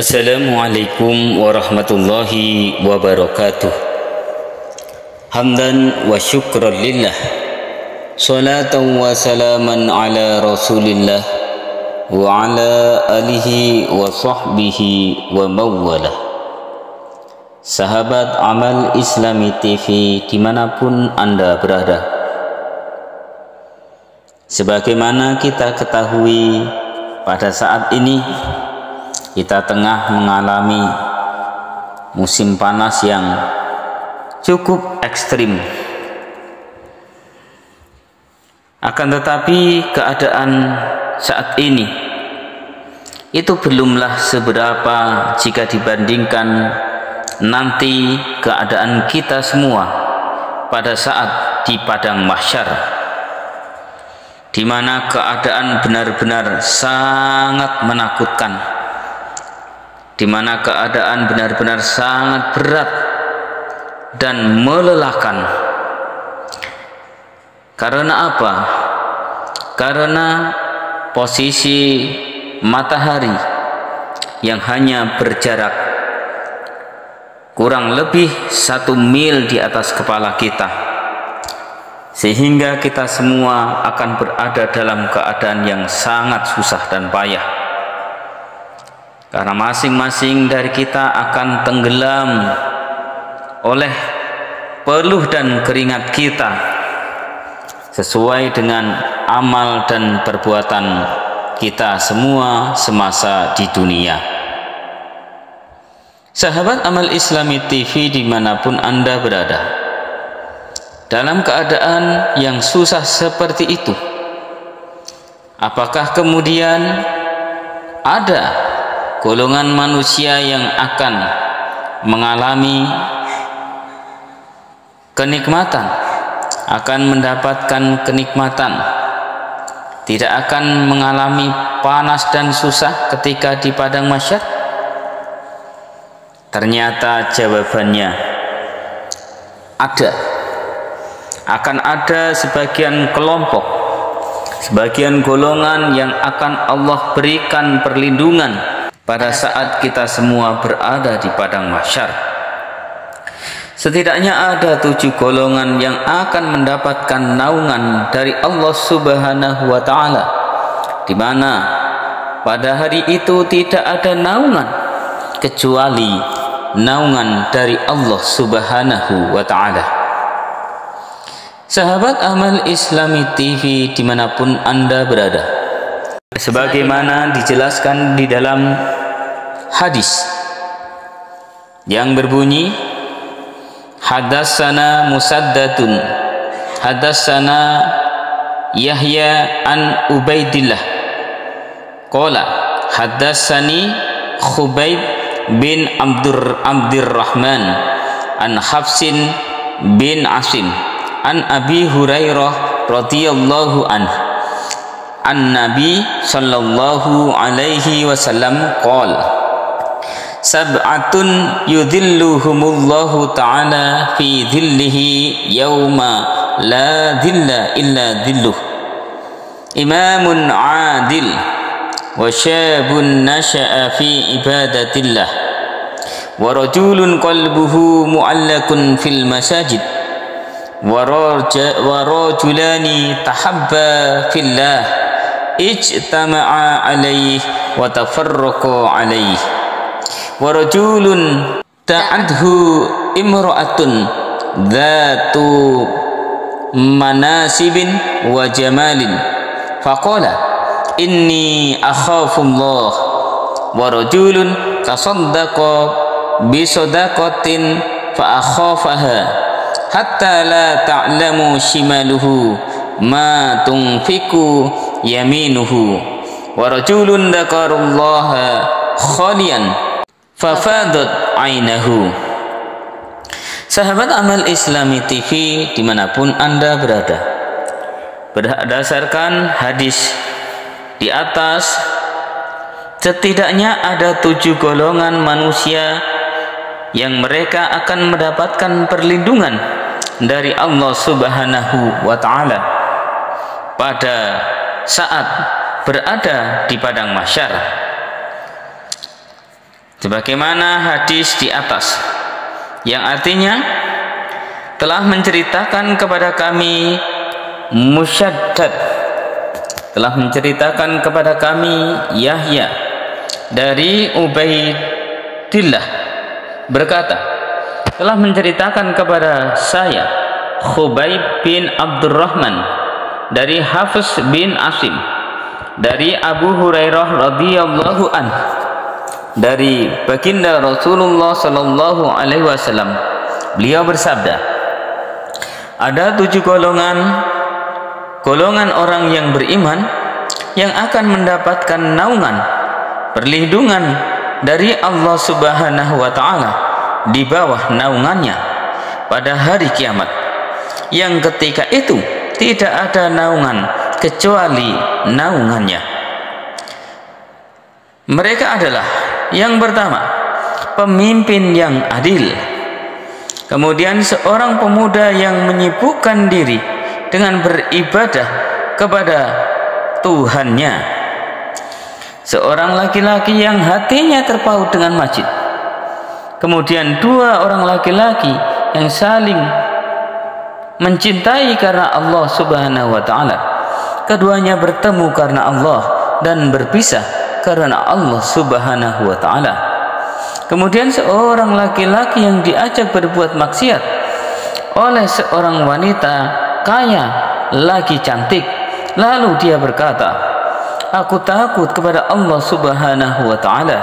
Assalamualaikum warahmatullahi wabarakatuh. Hamdan wa syukran lillah, salatan wa salaman ala rasulillah wa ala alihi wa sahbihi wa mawalah. Sahabat Amal Islami TV dimanapun Anda berada, sebagaimana kita ketahui, pada saat ini kita tengah mengalami musim panas yang cukup ekstrim. Akan tetapi keadaan saat ini itu belumlah seberapa jika dibandingkan nanti keadaan kita semua pada saat di padang mahsyar, di mana keadaan benar-benar sangat menakutkan, di mana keadaan benar-benar sangat berat dan melelahkan. Karena apa? Karena posisi matahari yang hanya berjarak kurang lebih 1 mil di atas kepala kita, sehingga kita semua akan berada dalam keadaan yang sangat susah dan payah. Karena masing-masing dari kita akan tenggelam oleh peluh dan keringat kita sesuai dengan amal dan perbuatan kita semua semasa di dunia. Sahabat Amal Islami TV dimanapun Anda berada, dalam keadaan yang susah seperti itu, apakah kemudian ada golongan manusia yang akan mengalami kenikmatan, akan mendapatkan kenikmatan, tidak akan mengalami panas dan susah ketika di padang mahsyar? Ternyata jawabannya ada. Akan ada sebagian kelompok, sebagian golongan yang akan Allah berikan perlindungan pada saat kita semua berada di padang mahsyar. Setidaknya ada 7 golongan yang akan mendapatkan naungan dari Allah Subhanahu wa Ta'ala, di mana pada hari itu tidak ada naungan kecuali naungan dari Allah Subhanahu wa Ta'ala. Sahabat Amal Islami TV dimanapun Anda berada, sebagaimana dijelaskan di dalam hadis yang berbunyi, hadatsana Musaddadun hadatsana Yahya an Ubaidillah qala hadatsani Khubayb bin Abdurrahman an Hafsin bin Asim an Abi Hurairah radhiyallahu anhu an Nabi sallallahu alaihi wasallam qala sab'atun yudhilluhumullahu ta'ala fi dhillihi yawma la dhilla illa dhilluh, imamun adil wa syabun nasha'a fi ibadatillah wa rajulun qalbuhu mu'allakun fil masajid wa rajulani tahabba fillah ijtama'a alaihi wa tafarraqa alaihi wa rajulun ta'adhu imra'atun dhatu manasibin wa jamalin faqala inni akhafullah, wa rajulun tasaddaqa bi sadaqatin fa akhafaha hatta la ta'lamu shimaluhu ma tunfiku yaminuhu, wa rajulun dzakarallaha khalian fafadat ainahu. Sahabat Amal Islami TV dimanapun Anda berada, berdasarkan hadis di atas, setidaknya ada 7 golongan manusia yang mereka akan mendapatkan perlindungan dari Allah Subhanahu wa Ta'ala pada saat berada di padang mahsyar. sebagaimana hadis di atas, yang artinya telah menceritakan kepada kami Musyaddad, telah menceritakan kepada kami Yahya dari Ubaidillah berkata, telah menceritakan kepada saya Khubayb bin Abdurrahman dari Hafiz bin Asim dari Abu Hurairah radhiyallahu anhu dari baginda Rasulullah sallallahu alaihi wasallam, beliau bersabda, ada 7 golongan orang yang beriman yang akan mendapatkan naungan perlindungan dari Allah Subhanahu wa taala di bawah naungannya pada hari kiamat, yang ketika itu tidak ada naungan kecuali naungannya. Mereka adalah, yang pertama, pemimpin yang adil, kemudian seorang pemuda yang menyibukkan diri dengan beribadah kepada Tuhannya, seorang laki-laki yang hatinya terpaut dengan masjid, kemudian 2 orang laki-laki yang saling mencintai karena Allah Subhanahu wa taala, keduanya bertemu karena Allah dan berpisah karena Allah Subhanahu wa taala. Kemudian seorang laki-laki yang diajak berbuat maksiat oleh seorang wanita kaya lagi cantik, lalu dia berkata, aku takut kepada Allah Subhanahu wa taala.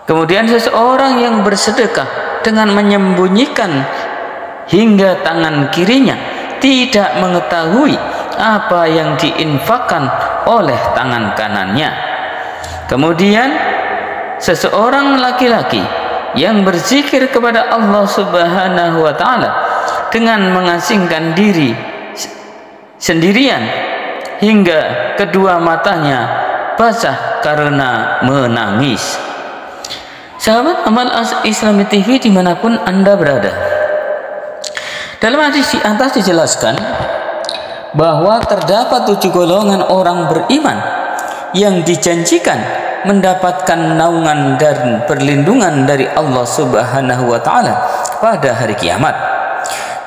Kemudian seseorang yang bersedekah dengan menyembunyikan hingga tangan kirinya tidak mengetahui apa yang diinfakkan oleh tangan kanannya. Kemudian seseorang laki-laki yang berzikir kepada Allah Subhanahu wa taala dengan mengasingkan diri sendirian hingga kedua matanya basah karena menangis. Sahabat amal Islami TV dimanapun Anda berada, dalam hadis di atas dijelaskan bahwa terdapat 7 golongan orang beriman yang dijanjikan mendapatkan naungan dan perlindungan dari Allah Subhanahu wa taala pada hari kiamat.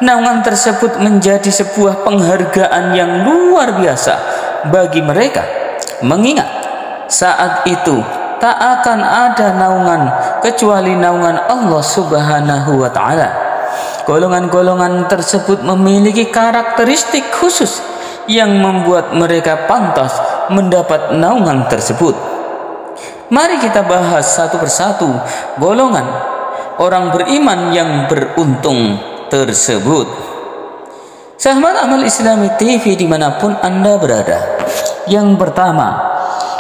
Naungan tersebut menjadi sebuah penghargaan yang luar biasa bagi mereka, mengingat saat itu tak akan ada naungan kecuali naungan Allah Subhanahu wa taala. Golongan-golongan tersebut memiliki karakteristik khusus yang membuat mereka pantas mendapat naungan tersebut. Mari kita bahas satu persatu golongan orang beriman yang beruntung tersebut. Sahabat amal Islami TV dimanapun Anda berada, yang pertama,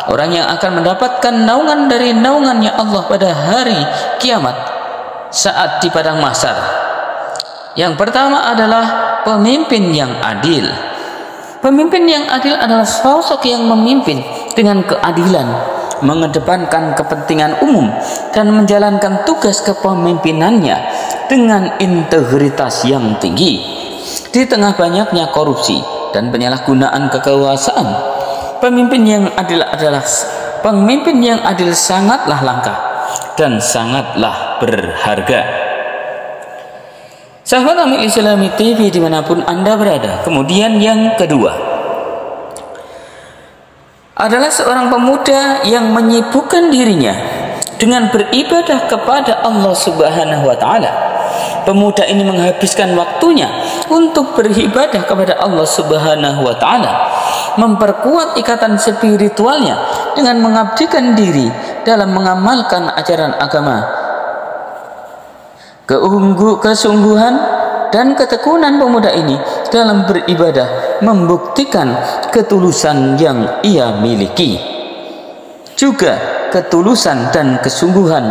orang yang akan mendapatkan naungan dari naungannya Allah pada hari kiamat saat di padang mahsyar. Yang pertama adalah pemimpin yang adil. Pemimpin yang adil adalah sosok yang memimpin dengan keadilan, mengedepankan kepentingan umum dan menjalankan tugas kepemimpinannya dengan integritas yang tinggi. Di tengah banyaknya korupsi dan penyalahgunaan kekuasaan, pemimpin yang adil sangatlah langka dan sangatlah berharga. Sahabat amal Islami TV dimanapun Anda berada. Kemudian yang kedua adalah seorang pemuda yang menyibukkan dirinya dengan beribadah kepada Allah Subhanahu wa taala. Pemuda ini menghabiskan waktunya untuk beribadah kepada Allah Subhanahu wa taala, memperkuat ikatan spiritualnya dengan mengabdikan diri dalam mengamalkan ajaran agama. Kesungguhan dan ketekunan pemuda ini dalam beribadah membuktikan ketulusan yang ia miliki, juga ketulusan dan kesungguhan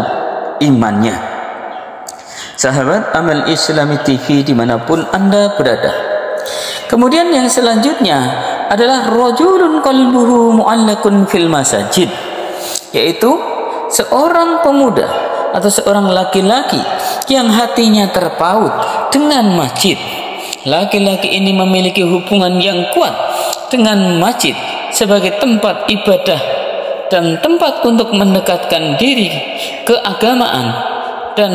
imannya. Sahabat amal Islami TV dimanapun Anda berada. Kemudian yang selanjutnya adalah rajulun qalbuhu mu'allakun fil masajid, yaitu seorang pemuda atau seorang laki-laki yang hatinya terpaut dengan masjid. Laki-laki ini memiliki hubungan yang kuat dengan masjid sebagai tempat ibadah dan tempat untuk mendekatkan diri keagamaan dan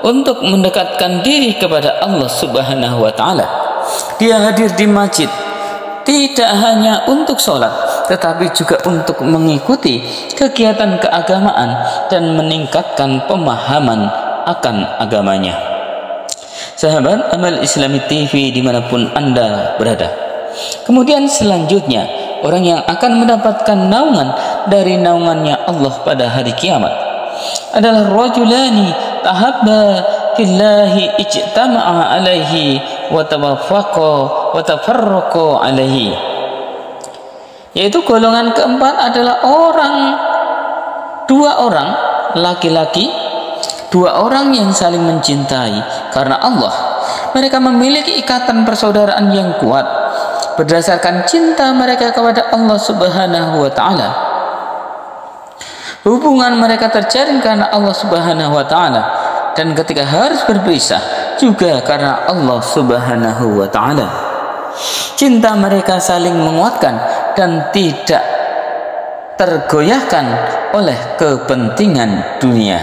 untuk mendekatkan diri kepada Allah Subhanahu wa taala. Dia hadir di masjid tidak hanya untuk sholat, tetapi juga untuk mengikuti kegiatan keagamaan dan meningkatkan pemahaman akan agamanya. Sahabat Amal Islami TV dimanapun Anda berada. Kemudian selanjutnya, orang yang akan mendapatkan naungan dari naungannya Allah pada hari kiamat adalah rajulani tahabba fillahi ijtama'a alaihi wa tawaffaqa wa tafarraqa alaihi. Yaitu golongan keempat adalah dua orang laki-laki, dua orang yang saling mencintai karena Allah. Mereka memiliki ikatan persaudaraan yang kuat berdasarkan cinta mereka kepada Allah Subhanahu wa taala. Hubungan mereka terjalin karena Allah Subhanahu wa taala, dan ketika harus berpisah juga karena Allah Subhanahu wa taala. Cinta mereka saling menguatkan dan tidak tergoyahkan oleh kepentingan dunia.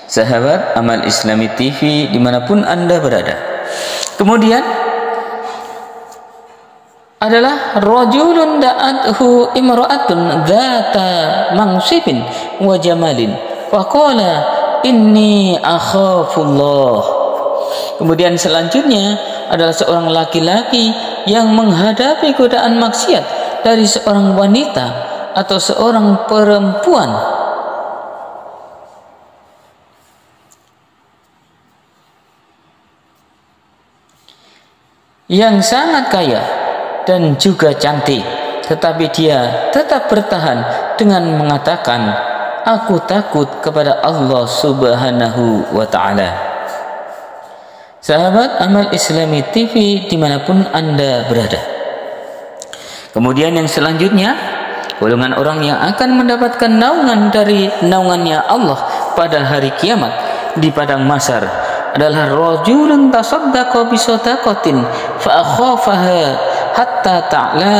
Sahabat Amal Islami TV dimanapun Anda berada. Kemudian adalah rajulun da'athu imra'atun dzata mansibin wa jamalin faqala inni akhafullah. Kemudian selanjutnya adalah seorang laki-laki yang menghadapi godaan maksiat dari seorang wanita atau seorang perempuan yang sangat kaya dan juga cantik, tetapi dia tetap bertahan dengan mengatakan, aku takut kepada Allah Subhanahu wa ta'ala. Sahabat Amal Islami TV dimanapun Anda berada. Kemudian yang selanjutnya, golongan orang yang akan mendapatkan naungan dari naungannya Allah pada hari kiamat di padang mahsyar adalah rajulun tasaddaqa bi shadaqatin fa akhafaha hatta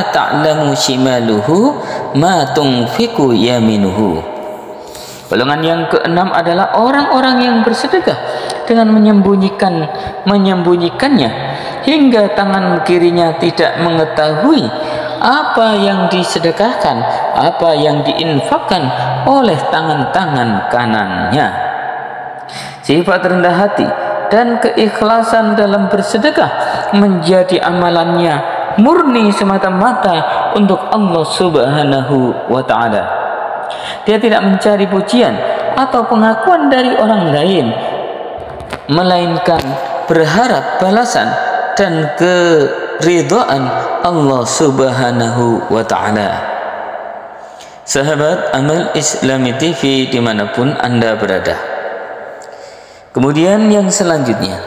ta'lamu shimaluhu ma tunfiqu yaminuhu. Golongan yang keenam adalah orang-orang yang bersedekah dengan menyembunyikannya hingga tangan kirinya tidak mengetahui apa yang disedekahkan, apa yang diinfakkan oleh tangan-tangan kanannya. Sifat rendah hati dan keikhlasan dalam bersedekah menjadi amalannya murni semata-mata untuk Allah Subhanahu wa ta'ala. Dia tidak mencari pujian atau pengakuan dari orang lain, melainkan berharap balasan dan keridhaan Allah Subhanahu wa ta'ala. Sahabat Amal Islami TV dimanapun Anda berada. Kemudian yang selanjutnya,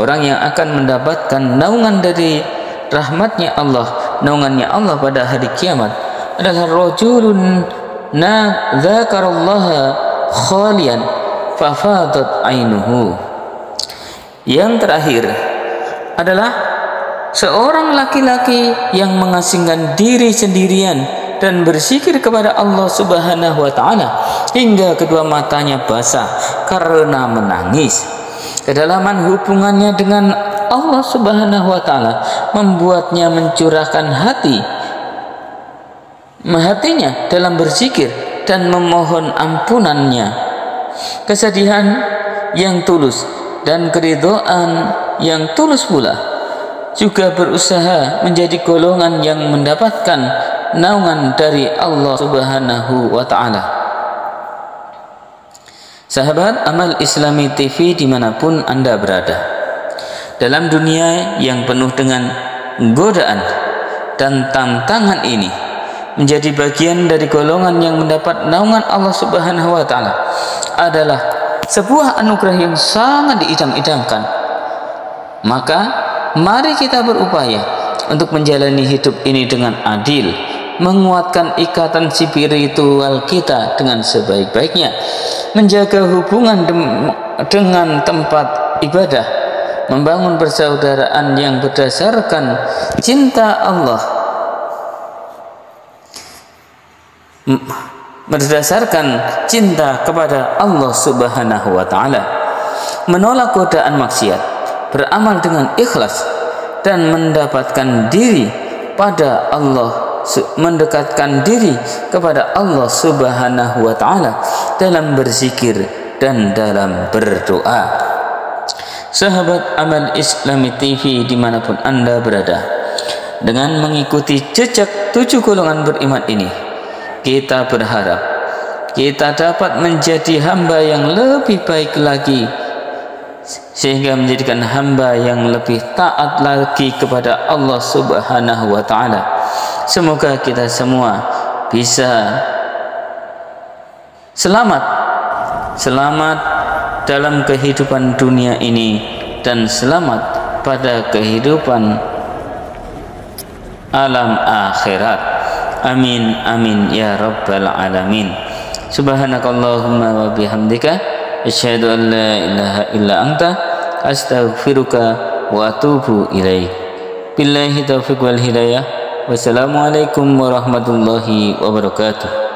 orang yang akan mendapatkan naungan dari rahmatnya Allah, naungannya Allah pada hari kiamat adalah rajulun dzakarallaha khalian fafadat ainuhu. Yang terakhir adalah seorang laki-laki yang mengasingkan diri sendirian dan berzikir kepada Allah Subhanahu wa ta'ala hingga kedua matanya basah karena menangis. Kedalaman hubungannya dengan Allah Subhanahu wa ta'ala membuatnya mencurahkan hatinya dalam berzikir dan memohon ampunannya. Kesedihan yang tulus dan keridhaan yang tulus pula juga berusaha menjadi golongan yang mendapatkan naungan dari Allah Subhanahu wa ta'ala. Sahabat Amal Islami TV dimanapun Anda berada, dalam dunia yang penuh dengan godaan dan tantangan ini, menjadi bagian dari golongan yang mendapat naungan Allah Subhanahu wa ta'ala adalah sebuah anugerah yang sangat diidam-idamkan. Maka mari kita berupaya untuk menjalani hidup ini dengan adil, menguatkan ikatan spiritual kita dengan sebaik-baiknya, menjaga hubungan dengan tempat ibadah, membangun persaudaraan yang berdasarkan cinta Allah berdasarkan cinta kepada Allah Subhanahu wa taala, menolak godaan maksiat, beramal dengan ikhlas, dan mendapatkan diri pada Allah, mendekatkan diri kepada Allah Subhanahu wa taala dalam berzikir dan dalam berdoa. Sahabat Amal Islami TV dimanapun Anda berada, dengan mengikuti jejak 7 golongan beriman ini, kita berharap kita dapat menjadi hamba yang lebih baik lagi, sehingga menjadikan hamba yang lebih taat lagi kepada Allah Subhanahu wa taala. Semoga kita semua bisa selamat dalam kehidupan dunia ini dan selamat pada kehidupan alam akhirat. Amin amin ya rabbal alamin. Subhanakallahumma wa bihamdika asyhadu an la ilaha illa anta astaghfiruka wa atubu ilaik. Billahi taufiq wal hidayah. Wassalamualaikum warahmatullahi wabarakatuh.